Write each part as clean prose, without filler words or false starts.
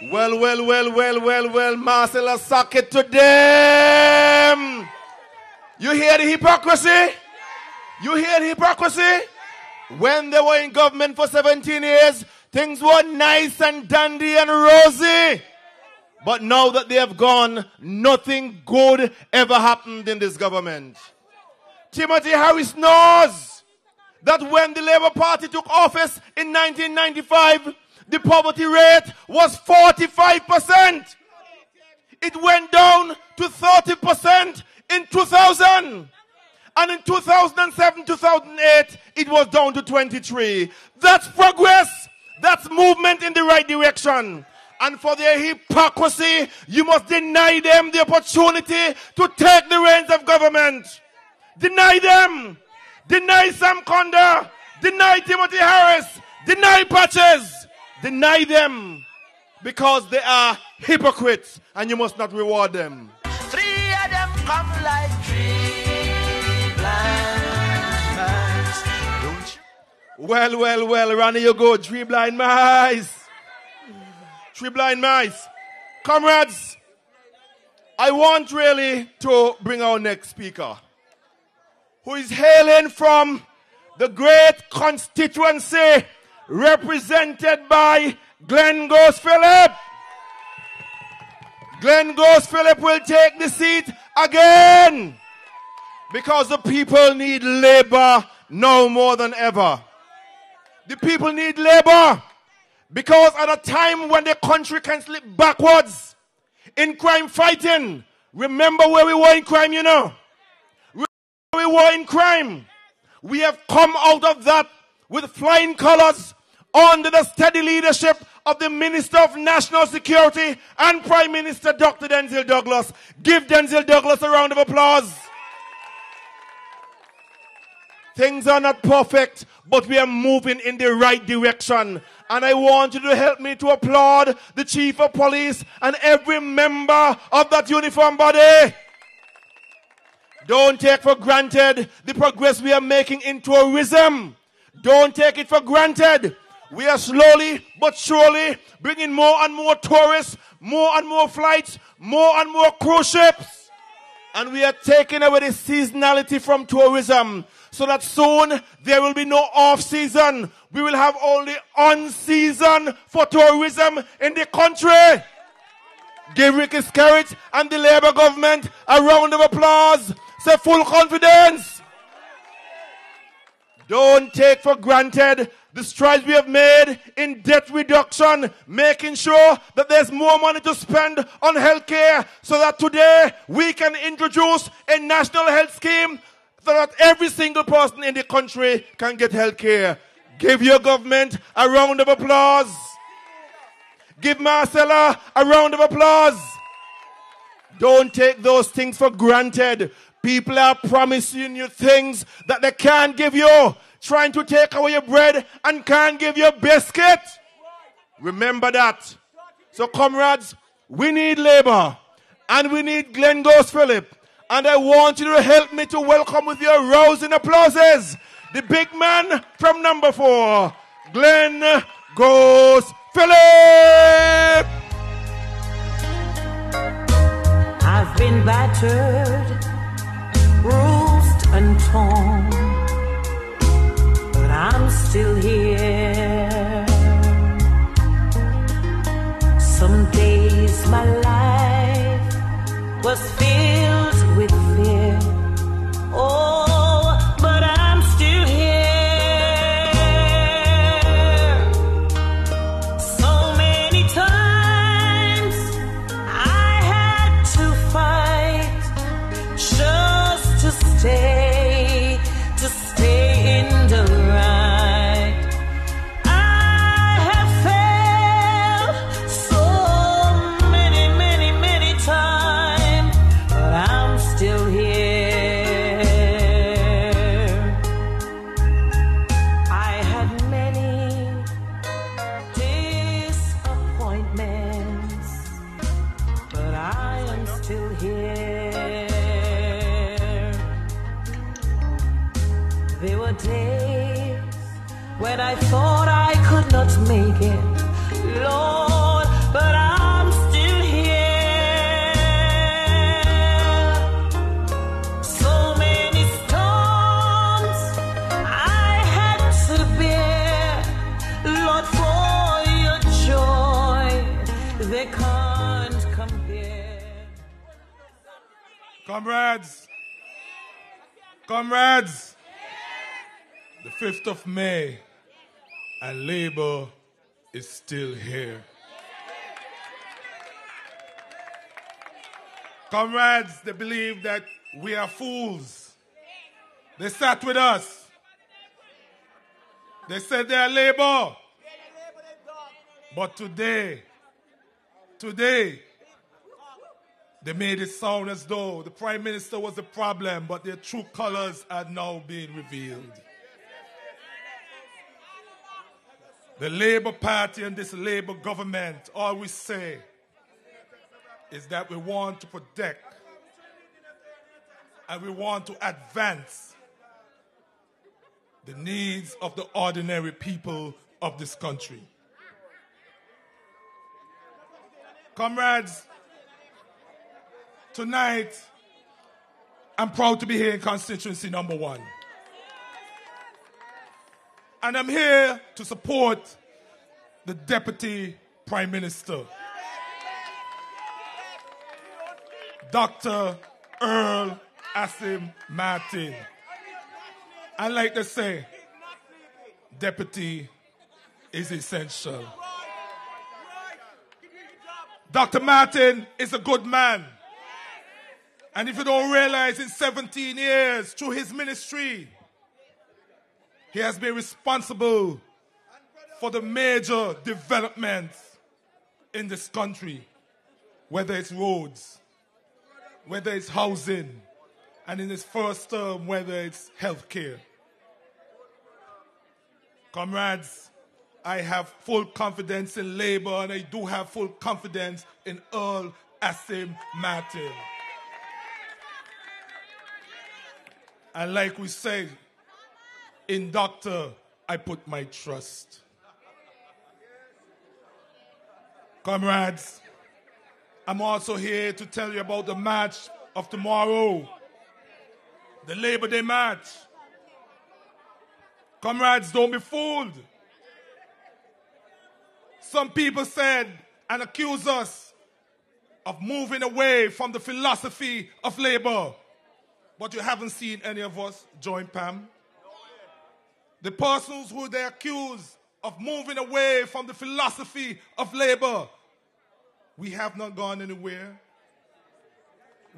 Well, Marcella, suck it to them. You hear the hypocrisy? You hear the hypocrisy? When they were in government for 17 years, things were nice and dandy and rosy. But now that they have gone, nothing good ever happened in this government. Timothy Harris knows that when the Labour Party took office in 1995, the poverty rate was 45%. It went down to 30% in 2000. And in 2007, 2008, it was down to 23. That's progress. That's movement in the right direction. And for their hypocrisy, you must deny them the opportunity to take the reins of government. Deny them. Deny Sam Conda. Deny Timothy Harris. Deny Patches. Deny them. Because they are hypocrites and you must not reward them. Three of them come like three blind mice. Don't you? Well, Ronnie, you go. Three blind mice. Three blind mice. Comrades, I want really to bring our next speaker, who is hailing from the great constituency represented by Glenn Goes Phillip. Glenn Goes Phillip will take the seat again because the people need labor now more than ever. The people need labor because at a time when the country can slip backwards in crime fighting, remember where we were in crime, you know? We were in crime. We have come out of that with flying colors under the steady leadership of the Minister of National Security and Prime Minister Dr. Denzil Douglas. Give Denzil Douglas a round of applause. Things are not perfect, but we are moving in the right direction. And I want you to help me to applaud the Chief of Police and every member of that uniform body. Don't take for granted the progress we are making in tourism. Don't take it for granted. We are slowly but surely bringing more and more tourists, more and more flights, more and more cruise ships. And we are taking away the seasonality from tourism so that soon there will be no off-season. We will have only on-season for tourism in the country. Give Ricky Skerritt and the Labour government a round of applause. Say full confidence. Don't take for granted the strides we have made in debt reduction, making sure that there's more money to spend on healthcare so that today we can introduce a national health scheme so that every single person in the country can get healthcare. Give your government a round of applause. Give Marcella a round of applause. Don't take those things for granted. People are promising you things that they can't give you. Trying to take away your bread and can't give you a biscuit. Remember that. So comrades, we need labor. And we need Glenn Goes Phillip. And I want you to help me to welcome with your rousing applauses the big man from number 4, Glenn Goes Phillip. I've been battered, bruised and torn, but I'm still here. Some days my life was filled with fear. Oh, but I'm still here. So many times I had to fight just to stay in the right. I have failed so many times, but I'm still here. I had many disappointments, but I am still here. There were days when I thought I could not make it, Lord, but I they can't compare. Comrades, comrades, the 5th of May, and Labour is still here. Comrades, they believe that we are fools. They sat with us. They said they are Labour. But today, they made it sound as though the Prime Minister was the problem, but their true colors are now being revealed. The Labour Party and this Labour government, all we say is that we want to protect and we want to advance the needs of the ordinary people of this country. Comrades, tonight, I'm proud to be here in constituency number 1. And I'm here to support the Deputy Prime Minister, Dr. Earl Asim Martin. I like to say, Deputy is essential. Dr. Martin is a good man. And if you don't realize, in 17 years, through his ministry, he has been responsible for the major developments in this country, whether it's roads, whether it's housing, and in his first term, whether it's healthcare. Comrades, I have full confidence in Labour, and I do have full confidence in Earl Asim Martin. And like we say, in Doctor, I put my trust. Comrades, I'm also here to tell you about the march of tomorrow, the Labor Day march. Comrades, don't be fooled. Some people said and accused us of moving away from the philosophy of Labour. But you haven't seen any of us join PAM. The persons who they accuse of moving away from the philosophy of Labour, we have not gone anywhere.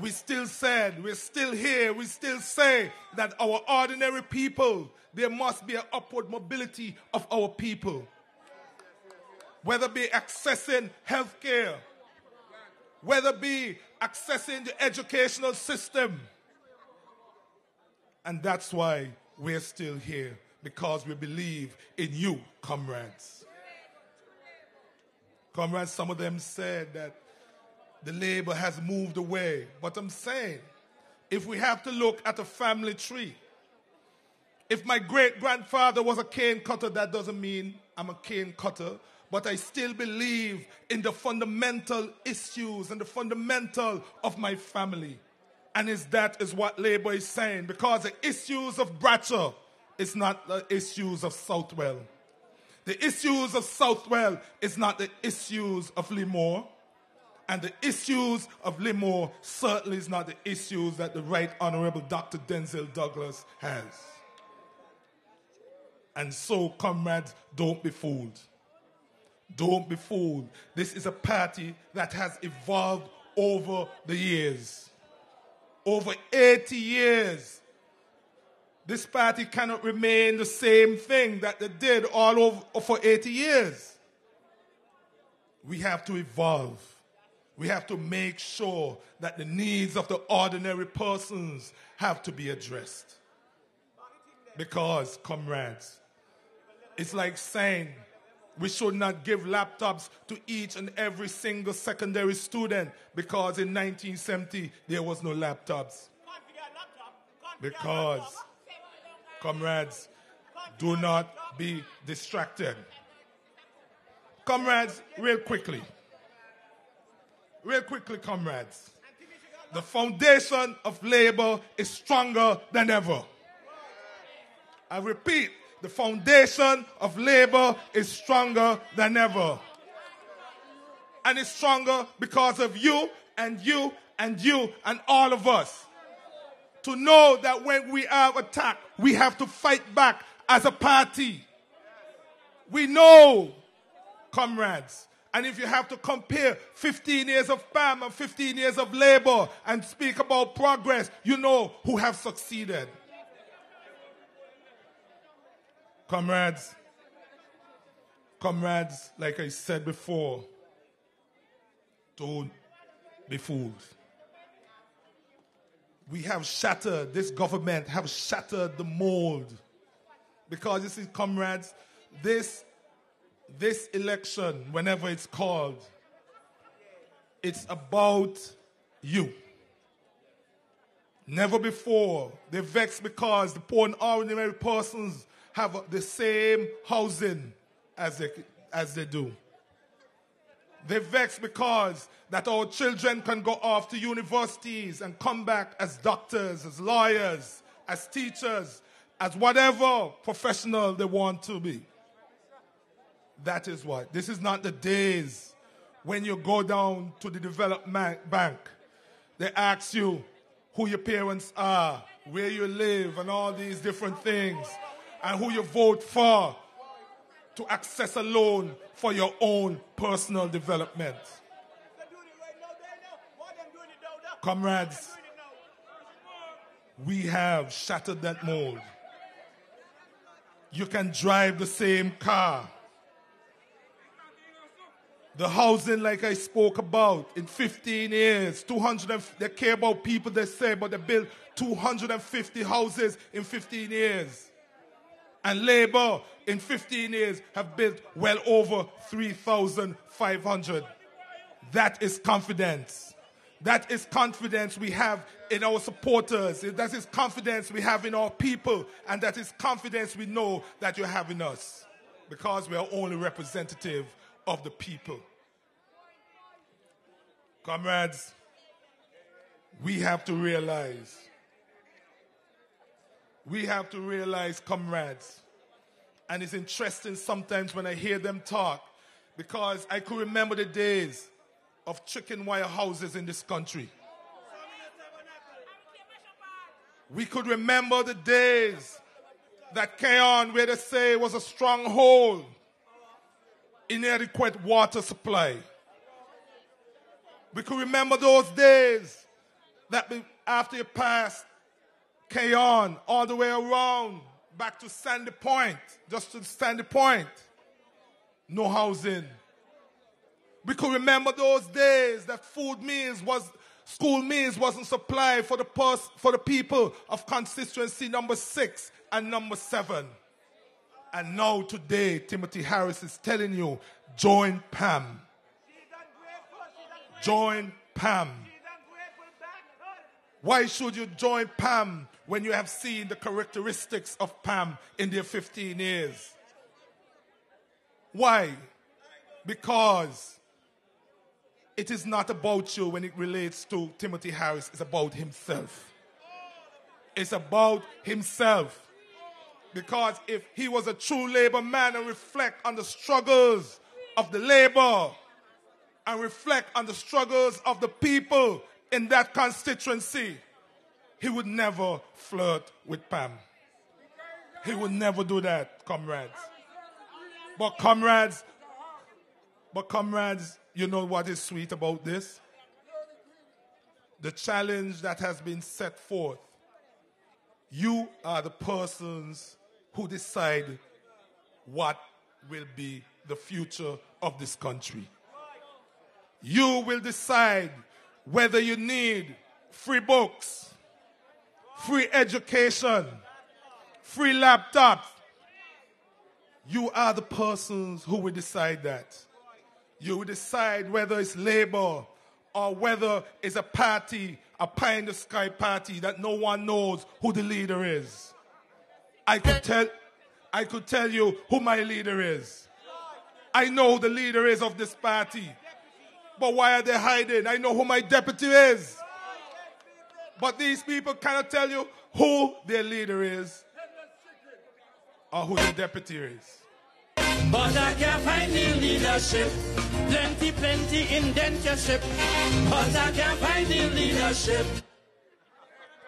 We still said, we're still here, we still say that our ordinary people, there must be an upward mobility of our people. Whether it be accessing healthcare, whether it be accessing the educational system. And that's why we're still here, because we believe in you, comrades. Comrades, some of them said that the Labour has moved away. But I'm saying, if we have to look at a family tree, if my great-grandfather was a cane cutter, that doesn't mean I'm a cane cutter. But I still believe in the fundamental issues and the fundamental of my family. And that is what Labour is saying. Because the issues of Bratcher is not the issues of Southwell. The issues of Southwell is not the issues of Limor. And the issues of Limor certainly is not the issues that the Right Honourable Dr. Denzel Douglas has. And so, comrades, don't be fooled. Don't be fooled. This is a party that has evolved over the years. Over 80 years. This party cannot remain the same thing that they did all over for 80 years. We have to evolve. We have to make sure that the needs of the ordinary persons have to be addressed. Because, comrades, it's like saying we should not give laptops to each and every single secondary student because in 1970 there was no laptops. Because, comrades, do not be distracted. Comrades, real quickly, comrades. The foundation of Labour is stronger than ever. I repeat, the foundation of Labour is stronger than ever. And it's stronger because of you and you and you and all of us. To know that when we are attacked, we have to fight back as a party. We know, comrades. And if you have to compare 15 years of PAM and 15 years of Labour and speak about progress, you know who have succeeded. Comrades, like I said before, don't be fooled. We have shattered, this government have shattered the mold. Because you see, comrades, this election, whenever it's called, it's about you. Never before. They're vexed because the poor and ordinary persons have the same housing as they do. They're vexed because that our children can go off to universities and come back as doctors, as lawyers, as teachers, as whatever professional they want to be. That is what. This is not the days when you go down to the development bank. They ask you who your parents are, where you live, and all these different things, and who you vote for to access a loan for your own personal development. Comrades, we have shattered that mold. You can drive the same car. The housing, like I spoke about, in 15 years, they care about people, they say, but they built 250 houses in 15 years. And Labour, in 15 years, have built well over 3,500. That is confidence. That is confidence we have in our supporters. That is confidence we have in our people. And that is confidence we know that you have in us. Because we are only representative of the people. Comrades, we have to realize, comrades, and it's interesting sometimes when I hear them talk, because I could remember the days of chicken wire houses in this country. We could remember the days that Keon, where they say was a stronghold, inadequate water supply. We could remember those days that after you passed Keon all the way around back to Sandy Point, just to Sandy Point, no housing. We could remember those days that school meals wasn't supplied for the people of constituency number 6 and number 7. And now today, Timothy Harris is telling you, join PAM. Join PAM. Why should you join PAM when you have seen the characteristics of PAM in their 15 years? Why? Because it is not about you when it relates to Timothy Harris. It's about himself. It's about himself. Because if he was a true Labour man and reflect on the struggles of the Labour and reflect on the struggles of the people in that constituency, he would never flirt with PAM. He would never do that, comrades. But comrades, you know what is sweet about this? The challenge that has been set forth. You are the persons who decide what will be the future of this country. You will decide whether you need free books, free education, free laptops. You are the persons who will decide that. You will decide whether it's Labour or whether it's a party, a pie-in-the-sky party that no one knows who the leader is. I could tell you who my leader is. I know who the leader is of this party. But why are they hiding? I know who my deputy is. But these people cannot tell you who their leader is or who their deputy is. but I can't find the leadership. Plenty indentureship, but I can't find the leadership.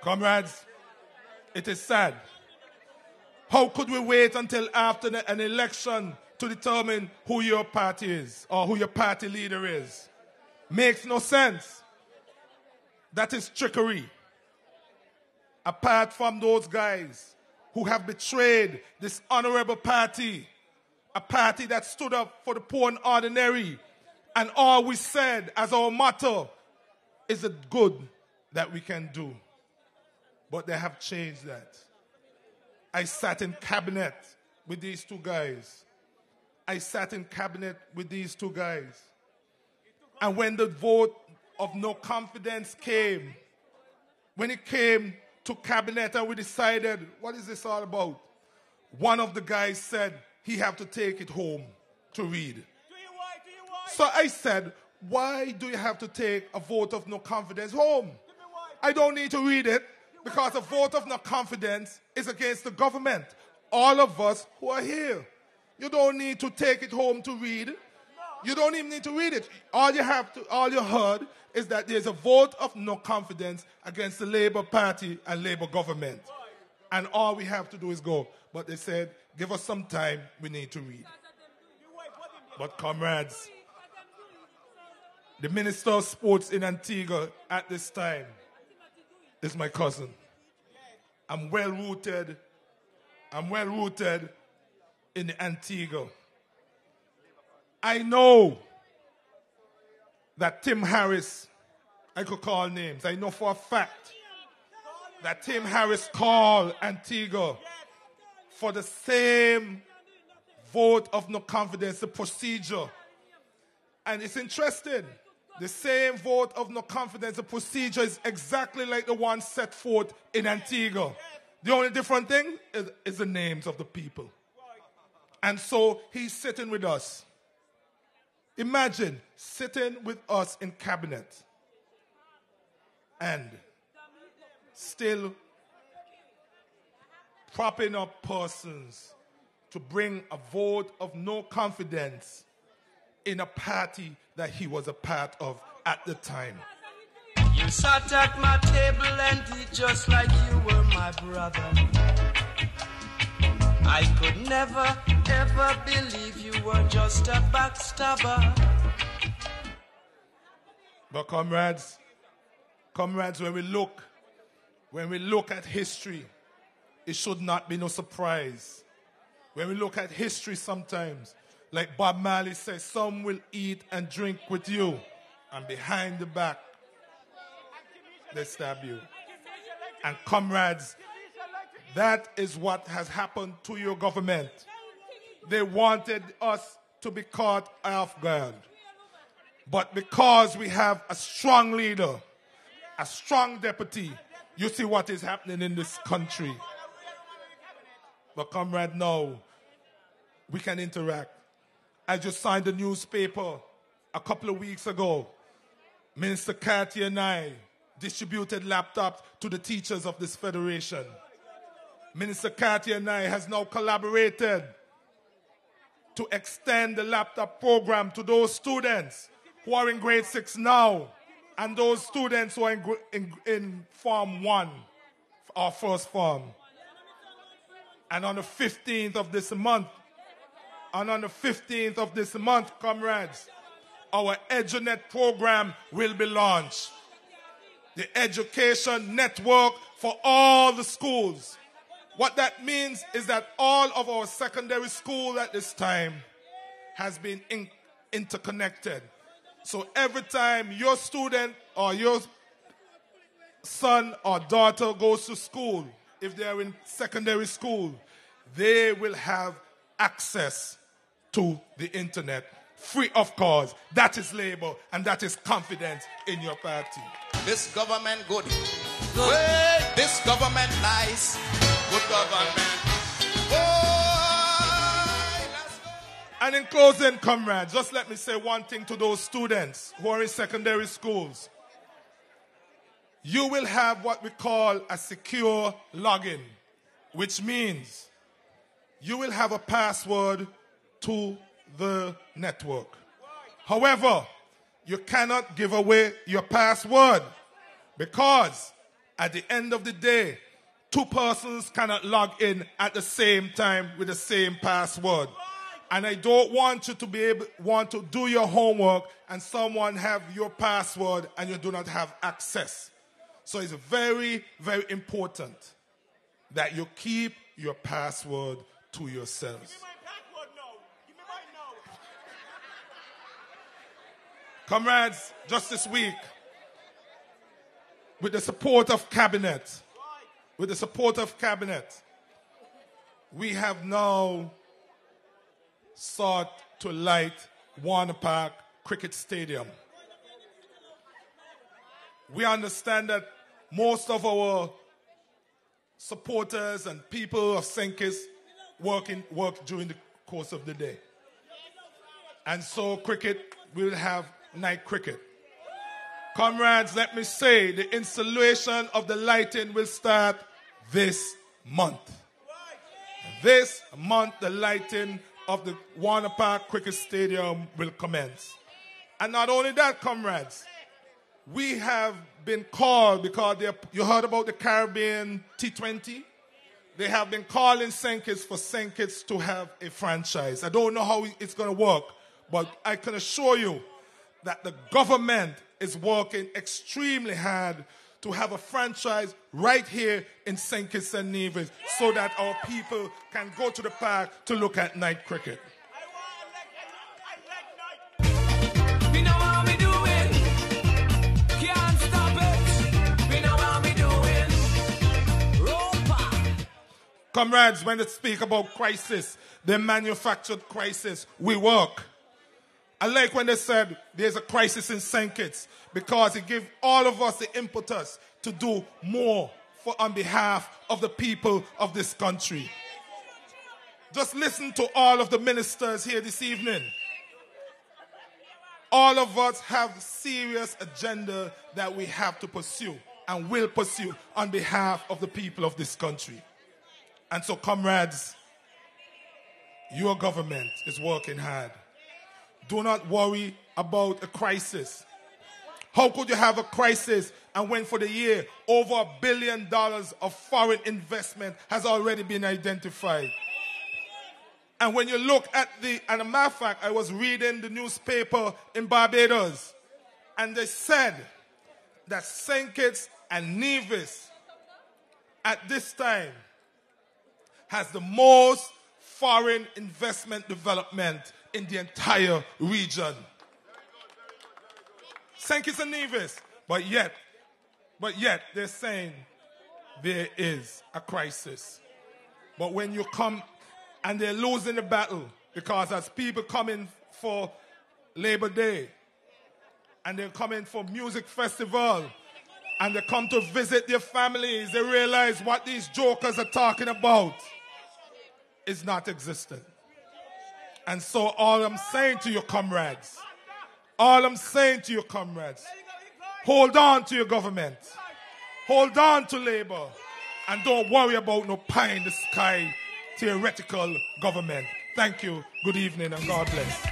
Comrades, it is sad. How could we wait until after an election to determine who your party is or who your party leader is? Makes no sense. That is trickery. Apart from those guys who have betrayed this honorable party, a party that stood up for the poor and ordinary, and all we said as our motto is the good that we can do. But they have changed that. I sat in cabinet with these two guys. And when the vote of no confidence came, when it came to cabinet and we decided, what is this all about? One of the guys said he have to take it home to read. So I said, why do you have to take a vote of no confidence home? I don't need to read it because a vote of no confidence is against the government. All of us who are here. You don't need to take it home to read. You don't even need to read it. All you heard is that there's a vote of no confidence against the Labour Party and Labour government. And all we have to do is go. But they said, give us some time, we need to read. But comrades, the Minister of Sports in Antigua at this time is my cousin. I'm well rooted in Antigua. I know that Tim Harris, I could call names, I know for a fact that Tim Harris called Antigua for the same vote of no confidence, the procedure. And it's interesting. The same vote of no confidence, the procedure is exactly like the one set forth in Antigua. The only different thing is the names of the people. And so he's sitting with us. Imagine sitting with us in cabinet and still propping up persons to bring a vote of no confidence in a party that he was a part of at the time. You sat at my table and eat just like you were my brother. I could never, ever believe you were just a backstabber. But comrades, when we look at history, it should not be no surprise. When we look at history sometimes, like Bob Marley says, some will eat and drink with you, and behind the back, they stab you. And comrades, that is what has happened to your government. They wanted us to be caught off guard. But because we have a strong leader, a strong deputy, you see what is happening in this country. But comrade, now we can interact. I just signed a newspaper a couple of weeks ago. Minister Cartier and I distributed laptops to the teachers of this federation. Minister Cartier and I has now collaborated to extend the laptop program to those students who are in grade 6 now and those students who are in Form 1, our first form. And on the 15th of this month, comrades, our EduNet program will be launched. The education network for all the schools. What that means is that all of our secondary school at this time has been interconnected. So every time your student or your son or daughter goes to school, if they're in secondary school, they will have access to the internet, free of cost. That is labor and that is confidence in your party. This government good. Wait, this government nice. Good government. Boy, let's go. And in closing, comrades, just let me say one thing to those students who are in secondary schools. You will have what we call a secure login, which means you will have a password to the network. However, you cannot give away your password because at the end of the day, two persons cannot log in at the same time with the same password. And I don't want you to want to do your homework and someone have your password and you do not have access. So it's very, very important that you keep your password to yourselves. Give me my password now. Give me mine now. Comrades, just this week, with the support of cabinet, we have now sought to light Warner Park Cricket Stadium. We understand that most of our supporters and people of St. Kitts work during the course of the day. And so cricket will have night cricket. Comrades, let me say the installation of the lighting will start this month. This month, the lighting of the Warner Park Cricket Stadium will commence. And not only that, comrades, we have been called because you heard about the Caribbean T20? They have been calling St. Kitts for St. Kitts to have a franchise. I don't know how it's going to work, but I can assure you that the government is working extremely hard to have a franchise right here in St. Kitts-Nevis so that our people can go to the park to look at night cricket. We know how we doing. Can't stop it. We know how we doing. Ropa. Comrades, when they speak about crisis, the manufactured crisis, we work. I like when they said there's a crisis in St. Kitts because it gives all of us the impetus to do more on behalf of the people of this country. Just listen to all of the ministers here this evening. All of us have serious agenda that we have to pursue and will pursue on behalf of the people of this country. And so, comrades, your government is working hard. Do not worry about a crisis. How could you have a crisis and when for the year over $1 billion of foreign investment has already been identified? And when you look at and a matter of fact, I was reading the newspaper in Barbados and they said that St. Kitts and Nevis at this time has the most foreign investment development in the entire region. St. Kitts and Nevis. But yet, they're saying there is a crisis. But when you come and they're losing the battle, because as people come in for Labor Day, and they're coming for music festival, and they come to visit their families, they realize what these jokers are talking about is not existent. And so all I'm saying to your comrades, hold on to your government. Hold on to Labour. And don't worry about no pie in the sky theoretical government. Thank you. Good evening and God bless.